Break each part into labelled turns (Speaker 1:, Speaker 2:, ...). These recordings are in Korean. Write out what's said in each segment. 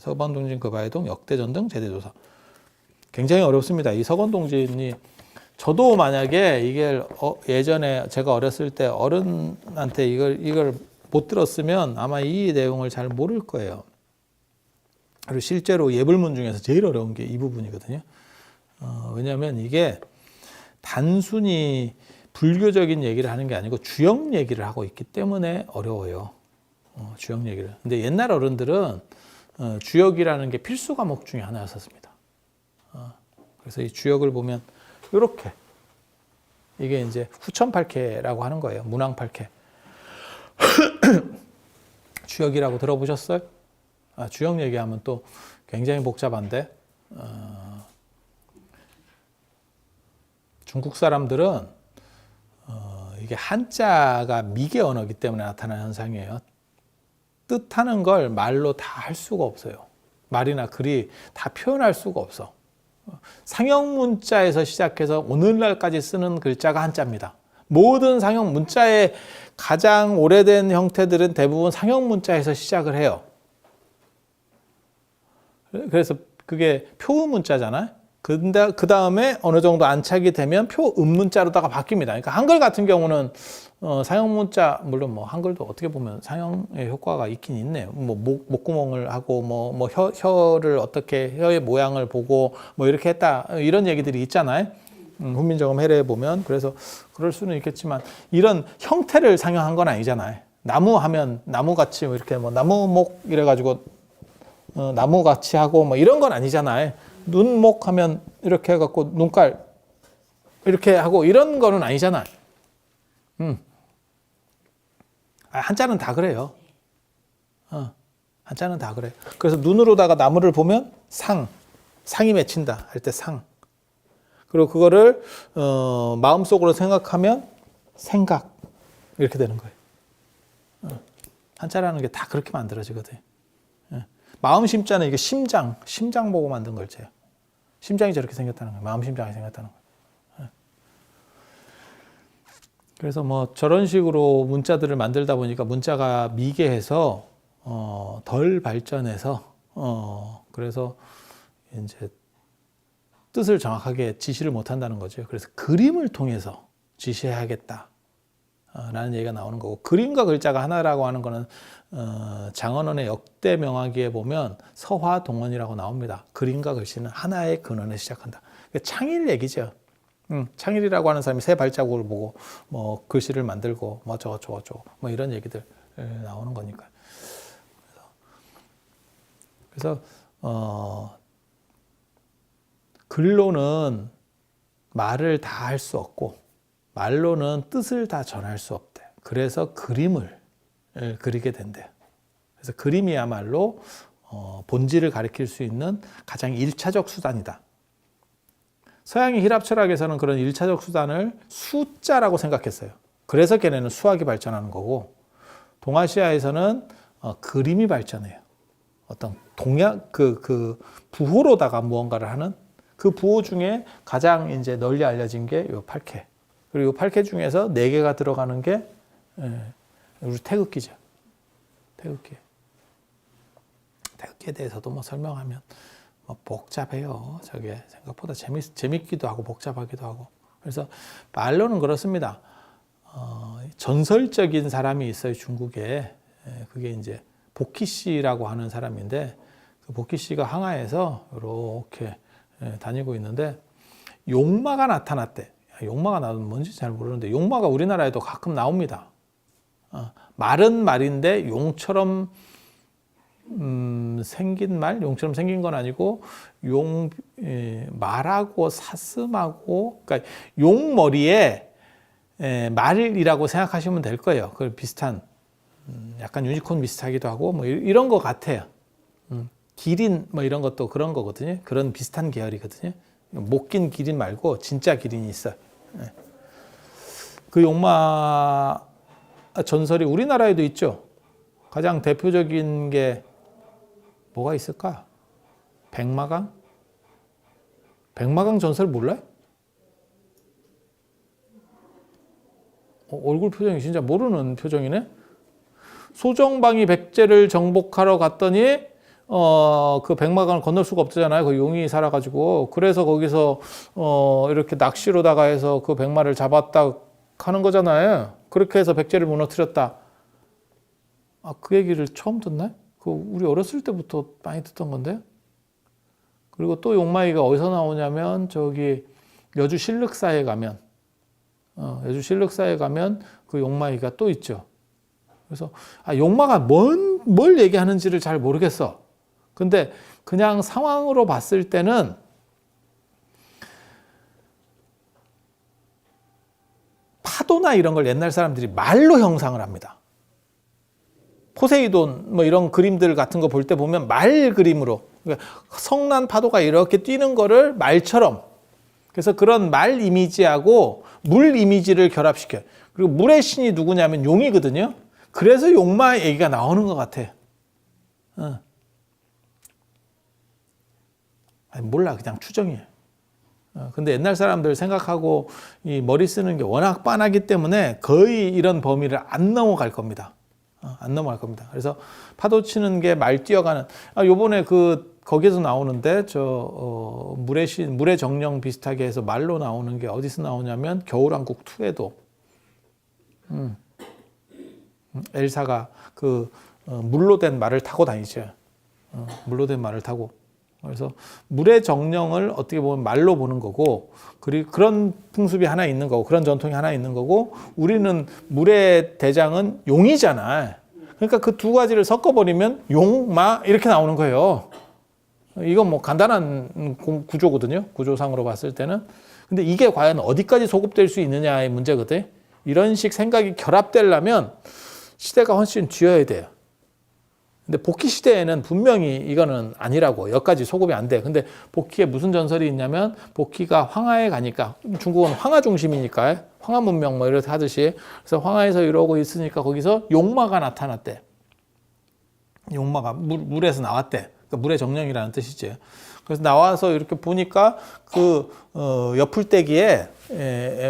Speaker 1: 서건동진, 급화해동, 역대전등, 제대조사. 굉장히 어렵습니다. 이 서건동진이 저도 만약에 이게 예전에 제가 어렸을 때 어른한테 이걸 못 들었으면 아마 이 내용을 잘 모를 거예요. 그리고 실제로 예불문 중에서 제일 어려운 게 이 부분이거든요. 왜냐하면 이게 단순히 불교적인 얘기를 하는 게 아니고 주역 얘기를 하고 있기 때문에 어려워요. 주역 얘기를. 근데 옛날 어른들은 주역이라는 게 필수 과목 중에 하나였었습니다. 그래서 이 주역을 보면 이렇게 이게 이제 후천팔캐라고 하는 거예요. 문왕팔캐. 주역이라고 들어보셨어요? 주역 얘기하면 또 굉장히 복잡한데 중국 사람들은 이게 한자가 미개 언어이기 때문에 나타나는 현상이에요. 뜻하는 걸 말로 다 할 수가 없어요. 말이나 글이 다 표현할 수가 없어. 상형 문자에서 시작해서 오늘날까지 쓰는 글자가 한자입니다. 모든 상형 문자의 가장 오래된 형태들은 대부분 상형 문자에서 시작을 해요. 그래서 그게 표음 문자잖아요. 근데 그 다음에 어느 정도 안착이 되면 표음 문자로다가 바뀝니다. 그러니까 한글 같은 경우는 상형 문자, 물론 뭐 한글도 어떻게 보면 상형의 효과가 있긴 있네요. 뭐 목구멍을 하고 뭐 혀를 어떻게 혀의 모양을 보고 뭐 이렇게 했다 이런 얘기들이 있잖아요. 훈민정음 해례에 보면. 그래서 그럴 수는 있겠지만 이런 형태를 상형한 건 아니잖아요. 나무 하면 나무같이 이렇게 뭐 나무목 이래가지고 나무같이 하고 뭐 이런 건 아니잖아요. 눈목 하면 이렇게 해갖고 눈깔 이렇게 하고 이런 거는 아니잖아요. 한자는 다 그래요. 한자는 다 그래. 그래서 눈으로다가 나무를 보면 상이 맺힌다 할 때 상. 그리고 그거를 마음속으로 생각하면 생각 이렇게 되는 거예요. 한자라는 게 다 그렇게 만들어지거든요. 마음 심자는 이게 심장 보고 만든 글자예요. 심장이 저렇게 생겼다는 거예요. 마음 심장이 생겼다는 거예요. 그래서 뭐 저런 식으로 문자들을 만들다 보니까 문자가 미개해서 덜 발전해서 그래서 이제 뜻을 정확하게 지시를 못 한다는 거죠. 그래서 그림을 통해서 지시해야겠다. 라는 얘기가 나오는 거고, 그림과 글자가 하나라고 하는 거는 장언언의 역대 명화기에 보면 서화동언이라고 나옵니다. 그림과 글씨는 하나의 근원에 시작한다. 창일 얘기죠. 창일이라고 하는 사람이 새 발자국을 보고 뭐 글씨를 만들고 뭐 저거 뭐 이런 얘기들 나오는 거니까. 그래서 글로는 말을 다 할 수 없고 말로는 뜻을 다 전할 수 없대. 그래서 그림을 그리게 된대요. 그래서 그림이야말로 본질을 가리킬 수 있는 가장 1차적 수단이다. 서양의 힐합 철학에서는 그런 1차적 수단을 숫자라고 생각했어요. 그래서 걔네는 수학이 발전하는 거고, 동아시아에서는 그림이 발전해요. 어떤 동양 그 부호로다가 무언가를 하는 그 부호 중에 가장 이제 널리 알려진 게 요 8캐. 그리고 8캐 중에서 4개가 들어가는 게 우리 태극기죠. 태극기에 대해서도 뭐 설명하면 뭐 복잡해요. 저게 생각보다 재밌기도 하고 복잡하기도 하고. 그래서 말로는 그렇습니다. 전설적인 사람이 있어요, 중국에. 그게 이제 복희 씨라고 하는 사람인데, 그 복희 씨가 항하에서 이렇게 다니고 있는데 용마가 나타났대. 용마가 나오면 뭔지 잘 모르는데 용마가 우리나라에도 가끔 나옵니다. 말은 말인데 용처럼 생긴 말, 용처럼 생긴 건 아니고 말하고 사슴하고, 그러니까 용머리에 말이라고 생각하시면 될 거예요. 그 비슷한 약간 유니콘 비슷하기도 하고 뭐 이런 것 같아요. 기린 뭐 이런 것도 그런 거거든요. 그런 비슷한 계열이거든요. 못 긴 기린 말고 진짜 기린이 있어요. 그 용마 전설이 우리나라에도 있죠. 가장 대표적인 게 뭐가 있을까? 백마강? 백마강 전설 몰라요? 얼굴 표정이 진짜 모르는 표정이네. 소정방이 백제를 정복하러 갔더니 그 백마강을 건널 수가 없잖아요. 그 용이 살아가지고. 그래서 거기서 이렇게 낚시로다가 해서 그 백마를 잡았다 하는 거잖아요. 그렇게 해서 백제를 무너뜨렸다. 아, 그 얘기를 처음 듣나요? 그 우리 어렸을 때부터 많이 듣던 건데. 그리고 또 용마이가 어디서 나오냐면 저기 여주 실륵사에 가면 여주 실륵사에 가면 그 용마이가 또 있죠. 그래서 용마가 뭘 얘기하는지를 잘 모르겠어. 근데 그냥 상황으로 봤을 때는 파도나 이런 걸 옛날 사람들이 말로 형상을 합니다. 포세이돈 뭐 이런 그림들 같은 거 볼 때 보면 말 그림으로, 그러니까 성난 파도가 이렇게 뛰는 거를 말처럼, 그래서 그런 말 이미지하고 물 이미지를 결합시켜요. 그리고 물의 신이 누구냐면 용이거든요. 그래서 용마 얘기가 나오는 것 같아. 아니, 몰라, 그냥 추정이에요. 근데 옛날 사람들 생각하고 이 머리 쓰는 게 워낙 빤하기 때문에 거의 이런 범위를 안 넘어갈 겁니다. 안 넘어갈 겁니다. 그래서 파도 치는 게 말 뛰어가는, 요번에 거기에서 나오는데 물의 정령 비슷하게 해서 말로 나오는 게 어디서 나오냐면 겨울왕국 2에도 엘사가 물로 된 말을 타고 다니죠. 물로 된 말을 타고. 그래서 물의 정령을 어떻게 보면 말로 보는 거고, 그리고 그런 풍습이 하나 있는 거고, 그런 전통이 하나 있는 거고, 우리는 물의 대장은 용이잖아. 그러니까 그 두 가지를 섞어버리면 용, 마 이렇게 나오는 거예요. 이건 뭐 간단한 구조거든요. 구조상으로 봤을 때는. 근데 이게 과연 어디까지 소급될 수 있느냐의 문제거든. 이런 식 생각이 결합되려면 시대가 훨씬 뒤어야 돼요. 근데 복희 시대에는 분명히 이거는 아니라고, 여기까지 소급이 안 돼. 근데 복희에 무슨 전설이 있냐면, 복희가 황하에 가니까, 중국은 황하 중심이니까 황하 문명 뭐 이렇게 하듯이, 그래서 황하에서 이러고 있으니까 거기서 용마가 나타났대. 용마가 물에서 나왔대. 그러니까 물의 정령이라는 뜻이지. 그래서 나와서 이렇게 보니까 옆풀떼기에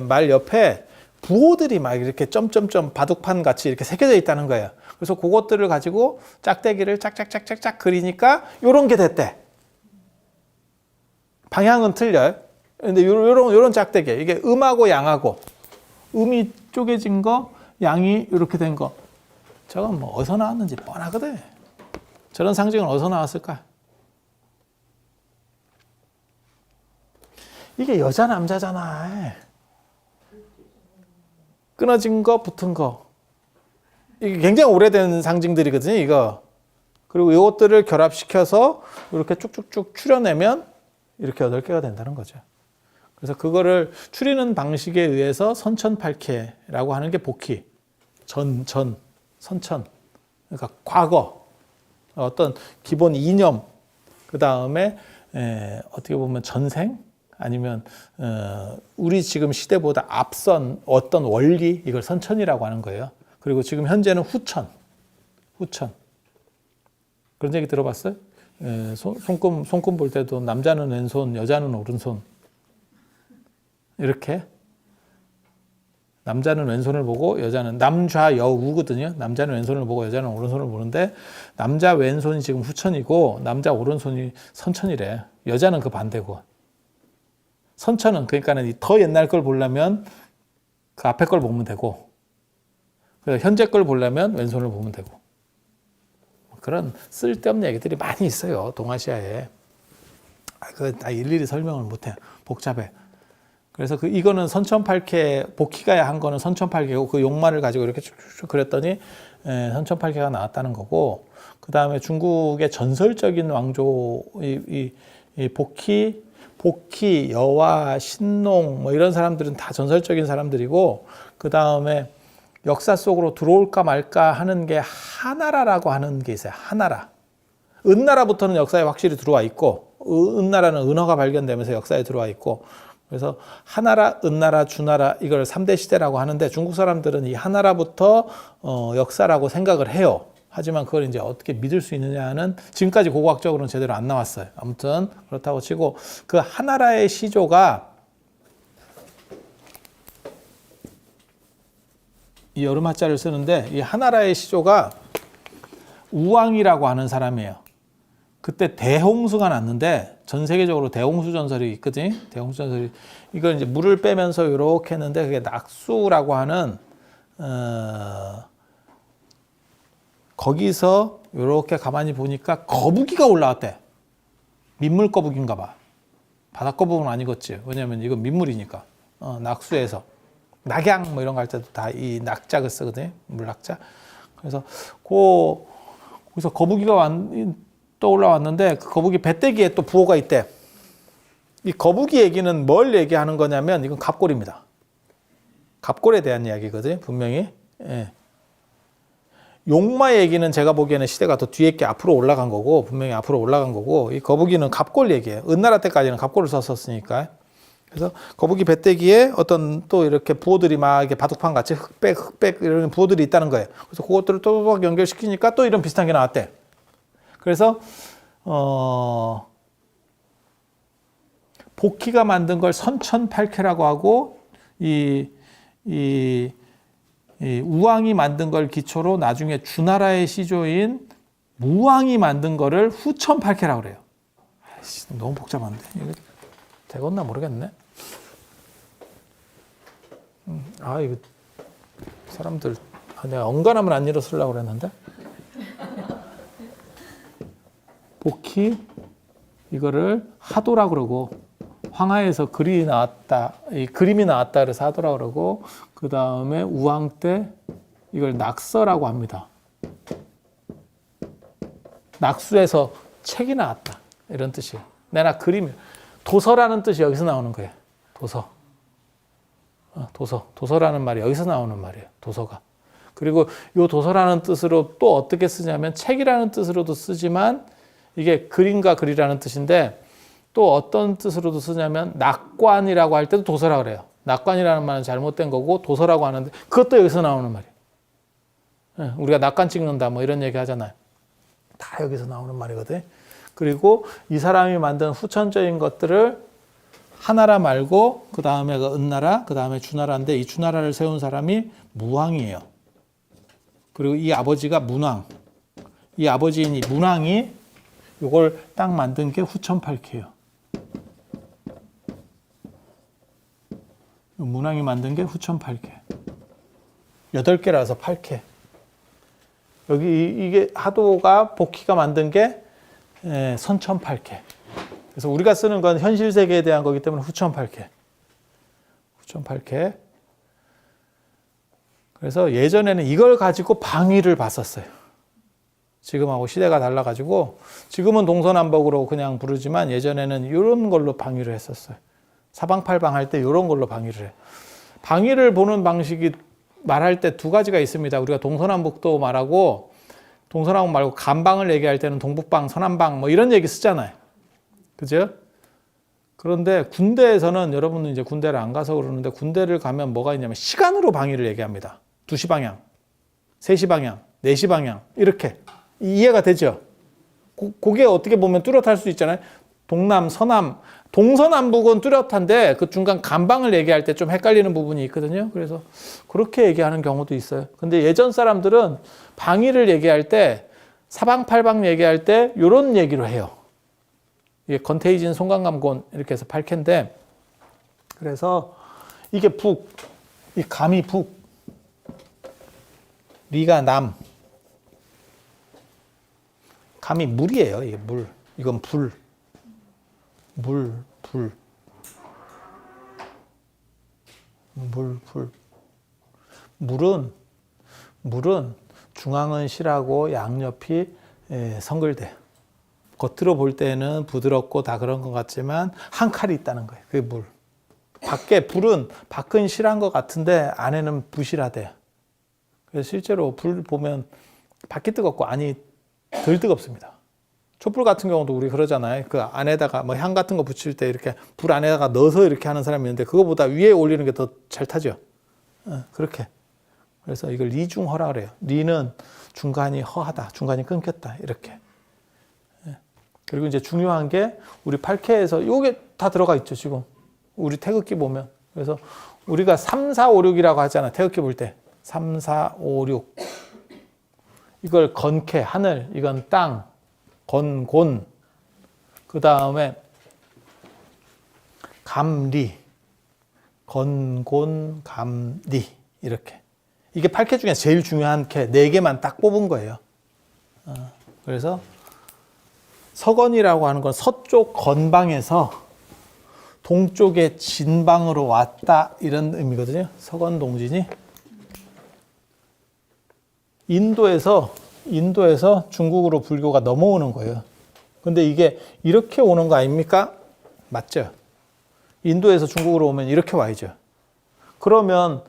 Speaker 1: 말 옆에 부호들이 막 이렇게 점점점 바둑판 같이 이렇게 새겨져 있다는 거예요. 그래서 그것들을 가지고 짝대기를 짝짝짝짝짝 그리니까 요런 게 됐대. 방향은 틀려요. 근데 요런 짝대기. 이게 음하고 양하고, 음이 쪼개진 거, 양이 이렇게 된 거. 저건 뭐 어디서 나왔는지 뻔하거든. 저런 상징은 어디서 나왔을까? 이게 여자 남자잖아. 끊어진 거, 붙은 거. 이게 굉장히 오래된 상징들이거든요, 이거. 그리고 이것들을 결합시켜서 이렇게 쭉쭉쭉 추려내면 이렇게 8개가 된다는 거죠. 그래서 그거를 추리는 방식에 의해서 선천팔캐라고 하는 게 복희. 선천. 그러니까 과거. 어떤 기본 이념. 그 다음에 어떻게 보면 전생? 아니면 우리 지금 시대보다 앞선 어떤 원리, 이걸 선천이라고 하는 거예요. 그리고 지금 현재는 후천. 그런 얘기 들어봤어요? 손금 볼 때도 남자는 왼손, 여자는 오른손. 이렇게. 남자는 왼손을 보고 여자는, 남좌여우거든요. 남자는 왼손을 보고 여자는 오른손을 보는데, 남자 왼손이 지금 후천이고 남자 오른손이 선천이래. 여자는 그 반대고. 선천은, 그러니까는 더 옛날 걸 보려면 그 앞에 걸 보면 되고, 현재 걸 보려면 왼손을 보면 되고. 그런 쓸데없는 얘기들이 많이 있어요, 동아시아에. 그거 다 일일이 설명을 못해. 복잡해. 그래서 이거는 선천팔캐, 복희가 한 거는 선천팔캐고, 그 용마를 가지고 이렇게 쭉쭉 그렸더니 선천팔캐가 나왔다는 거고, 그 다음에 중국의 전설적인 왕조, 이 복희, 여와, 신농, 뭐 이런 사람들은 다 전설적인 사람들이고, 그 다음에 역사 속으로 들어올까 말까 하는 게 하나라라고 하는 게 있어요. 하나라. 은나라부터는 역사에 확실히 들어와 있고, 은나라는 은어가 발견되면서 역사에 들어와 있고, 그래서 하나라, 은나라, 주나라, 이걸 3대 시대라고 하는데, 중국 사람들은 이 하나라부터 역사라고 생각을 해요. 하지만 그걸 이제 어떻게 믿을 수 있느냐는 지금까지 고고학적으로는 제대로 안 나왔어요. 아무튼 그렇다고 치고, 그 하나라의 시조가 이 여름 하자를 쓰는데, 이 하나라의 시조가 우왕이라고 하는 사람이에요. 그때 대홍수가 났는데 전 세계적으로 대홍수 전설이 있거든요. 대홍수 전설이 이걸 이제 물을 빼면서 이렇게 했는데 그게 낙수라고 하는 거기서 이렇게 가만히 보니까 거북이가 올라왔대. 민물 거북인가 봐. 바다 거북은 아니겠지. 왜냐면 이건 민물이니까. 낙수에서 낙양 뭐 이런 거 할 때도 다 이 낙작을 쓰거든요. 물낙자. 그래서 거기서 거북이가 떠올라왔는데 그 거북이 배때기에 또 부호가 있대. 이 거북이 얘기는 뭘 얘기하는 거냐면 이건 갑골입니다. 갑골에 대한 이야기거든요. 분명히. 예. 용마 얘기는 제가 보기에는 시대가 더 뒤에 게 앞으로 올라간 거고 분명히 앞으로 올라간 거고 이 거북이는 갑골 얘기예요. 은나라 때까지는 갑골을 썼었으니까. 그래서 거북이 배때기에 어떤 또 이렇게 부호들이 막 이렇게 바둑판 같이 흑백 이런 부호들이 있다는 거예요. 그래서 그것들을 또박 연결시키니까 또 이런 비슷한 게 나왔대. 그래서 복희가 만든 걸 선천팔캐라고 하고 이 우왕이 만든 걸 기초로 나중에 주나라의 시조인 무왕이 만든 거를 후천팔캐라고 그래요. 아이씨, 너무 복잡한데 이거 되겠나 모르겠네. 이거 사람들 내가 엉간하면 안 일어서려고 그랬는데 복희 이거를 하도라 그러고 황하에서 글이 나왔다, 이 그림이 나왔다 그래서 하도라 그러고 그 다음에 우왕 때 이걸 낙서라고 합니다. 낙수에서 책이 나왔다 이런 뜻이에요. 내가 그림이 도서라는 뜻이 여기서 나오는 거예요. 도서라는 말이 여기서 나오는 말이에요. 도서가. 그리고 이 도서라는 뜻으로 또 어떻게 쓰냐면 책이라는 뜻으로도 쓰지만 이게 그림과 글이라는 뜻인데 또 어떤 뜻으로도 쓰냐면 낙관이라고 할 때도 도서라고 그래요. 낙관이라는 말은 잘못된 거고 도서라고 하는데 그것도 여기서 나오는 말이에요. 우리가 낙관 찍는다 뭐 이런 얘기 하잖아요. 다 여기서 나오는 말이거든. 그리고 이 사람이 만든 후천적인 것들을 하나라 말고 그 다음에 은나라, 그 다음에 주나라인데 이 주나라를 세운 사람이 무왕이에요. 그리고 이 아버지가 문왕. 이 아버지인 이 문왕이 이걸 딱 만든 게 후천팔캐예요. 문왕이 만든 게 후천팔캐. 8개라서 8캐. 여기 이게 하도가 복희가 만든 게 선천팔캐. 그래서 우리가 쓰는 건 현실 세계에 대한 거기 때문에 후천팔캐. 후천팔캐. 그래서 예전에는 이걸 가지고 방위를 봤었어요. 지금하고 시대가 달라가지고 지금은 동서남북으로 그냥 부르지만 예전에는 이런 걸로 방위를 했었어요. 사방팔방 할 때 이런 걸로 방위를 해요. 방위를 보는 방식이 말할 때 두 가지가 있습니다. 우리가 동서남북도 말하고 동서남북 말고 간방을 얘기할 때는 동북방, 서남방 뭐 이런 얘기 쓰잖아요. 그죠? 그런데 군대에서는 여러분은 이제 군대를 안 가서 그러는데 군대를 가면 뭐가 있냐면 시간으로 방위를 얘기합니다. 2시 방향, 3시 방향, 4시 방향 이렇게 이해가 되죠? 그게 어떻게 보면 뚜렷할 수 있잖아요. 동남, 서남, 동서남북은 뚜렷한데 그 중간 간방을 얘기할 때 좀 헷갈리는 부분이 있거든요. 그래서 그렇게 얘기하는 경우도 있어요. 근데 예전 사람들은 방위를 얘기할 때 사방팔방 얘기할 때 이런 얘기로 해요. 이게 건태이진 송강감곤 이렇게 해서 8캐인데 그래서 이게 북, 이 감이 북, 리가 남, 감이 물이에요. 이게 물, 이건 불. 물. 물은 중앙은 실하고 양옆이 성글대. 겉으로 볼 때는 부드럽고 다 그런 것 같지만 한 칼이 있다는 거예요. 그게 물. 불은 밖은 실한 것 같은데 안에는 부실하대. 그래서 실제로 불 보면 밖이 뜨겁고 안이 덜 뜨겁습니다. 촛불 같은 경우도 우리 그러잖아요. 그 안에다가 뭐 향 같은 거 붙일 때 이렇게 불 안에다가 넣어서 이렇게 하는 사람이 있는데 그거보다 위에 올리는 게 더 잘 타죠. 그렇게. 그래서 이걸 리중허라 그래요. 리는 중간이 허하다, 중간이 끊겼다 이렇게. 그리고 이제 중요한 게 우리 8캐에서 요게 다 들어가 있죠 지금. 우리 태극기 보면. 그래서 우리가 3, 4, 5, 6이라고 하잖아. 태극기 볼 때. 3, 4, 5, 6. 이걸 건캐, 하늘, 이건 땅. 건곤, 그 다음에 감리, 건곤, 감리 이렇게. 이게 8개 중에 제일 중요한 개 4개만 딱 뽑은 거예요. 그래서 서건이라고 하는 건 서쪽 건방에서 동쪽의 진방으로 왔다 이런 의미거든요. 서건동진이 인도에서 중국으로 불교가 넘어오는 거예요. 근데 이게 이렇게 오는 거 아닙니까? 맞죠? 인도에서 중국으로 오면 이렇게 와야죠. 그러면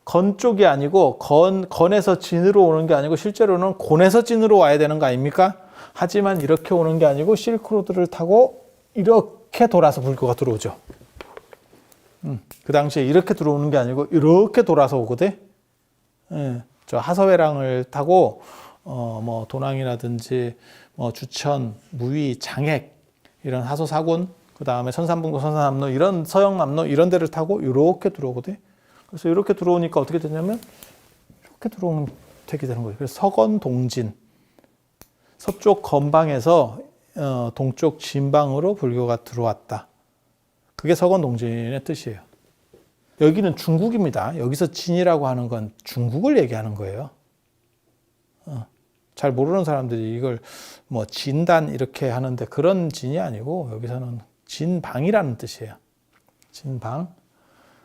Speaker 1: 건 쪽이 아니고 건에서 진으로 오는 게 아니고 실제로는 곤에서 진으로 와야 되는 거 아닙니까? 하지만 이렇게 오는 게 아니고 실크로드를 타고 이렇게 돌아서 불교가 들어오죠. 그 당시에 이렇게 들어오는 게 아니고 이렇게 돌아서 오거든. 예, 저 하서회랑을 타고 뭐 도낭이라든지 뭐 주천, 무의, 장액 이런 하소사군, 그 다음에 선산북로, 선산남로 이런 서영남로 이런 데를 타고 이렇게 들어오거든. 그래서 이렇게 들어오니까 어떻게 되냐면 이렇게 들어오면 되게 되는 거예요. 그래서 서건동진, 서쪽 건방에서 동쪽 진방으로 불교가 들어왔다. 그게 서건동진의 뜻이에요. 여기는 중국입니다. 여기서 진이라고 하는 건 중국을 얘기하는 거예요. 잘 모르는 사람들이 이걸 뭐 진단 이렇게 하는데 그런 진이 아니고 여기서는 진방이라는 뜻이에요. 진방.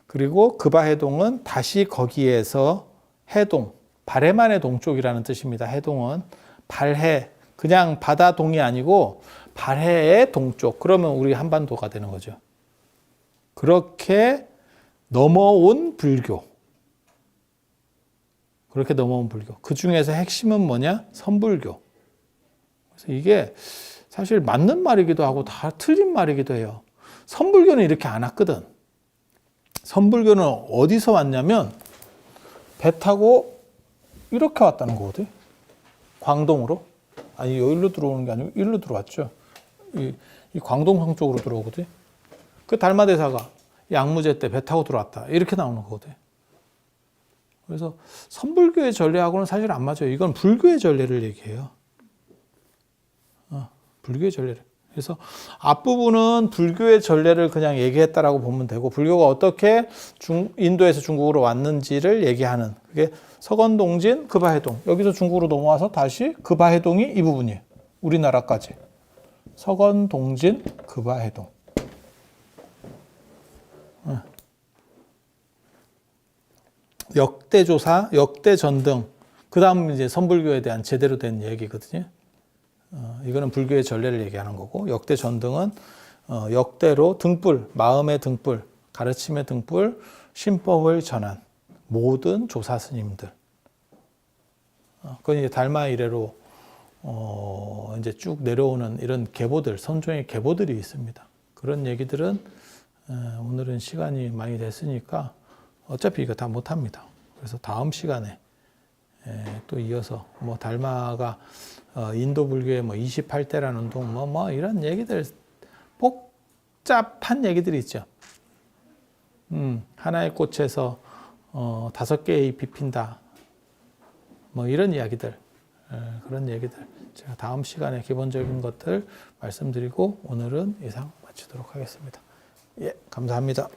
Speaker 1: 그리고 그바해동은 다시 거기에서 해동, 발해만의 동쪽이라는 뜻입니다. 해동은 발해, 그냥 바다동이 아니고 발해의 동쪽. 그러면 우리 한반도가 되는 거죠. 그렇게 넘어온 불교. 그렇게 넘어온 불교. 그 중에서 핵심은 뭐냐? 선불교. 그래서 이게 사실 맞는 말이기도 하고 다 틀린 말이기도 해요. 선불교는 이렇게 안 왔거든. 선불교는 어디서 왔냐면 배 타고 이렇게 왔다는 거거든. 광동으로. 아니 여기로 들어오는 게 아니고 일로 들어왔죠. 이 광동성 쪽으로 들어오거든. 그 달마대사가 양무제 때 배 타고 들어왔다. 이렇게 나오는 거거든. 그래서 선불교의 전례하고는 사실 안 맞아요. 이건 불교의 전례를 얘기해요. 불교의 전례를. 그래서 앞부분은 불교의 전례를 그냥 얘기했다라고 보면 되고, 불교가 어떻게 인도에서 중국으로 왔는지를 얘기하는, 그게 서건동진, 그바해동. 여기서 중국으로 넘어와서 다시 그바해동이 이 부분이에요. 우리나라까지. 서건동진, 그바해동. 역대조사, 역대전등. 그 다음 이제 선불교에 대한 제대로 된 얘기거든요. 이거는 불교의 전례를 얘기하는 거고, 역대전등은 역대로 등불, 마음의 등불, 가르침의 등불, 신법을 전한 모든 조사 스님들. 그건 이제 달마 이래로 이제 쭉 내려오는 이런 계보들, 선종의 계보들이 있습니다. 그런 얘기들은 오늘은 시간이 많이 됐으니까 어차피 이거 다 못합니다. 그래서 다음 시간에 또 이어서 뭐 달마가 인도 불교의 뭐 28대라는 운동 뭐 이런 얘기들, 복잡한 얘기들이 있죠. 하나의 꽃에서 5개의 잎이 핀다. 뭐 이런 이야기들, 그런 얘기들 제가 다음 시간에 기본적인 것들 말씀드리고 오늘은 이상 마치도록 하겠습니다. 예, 감사합니다.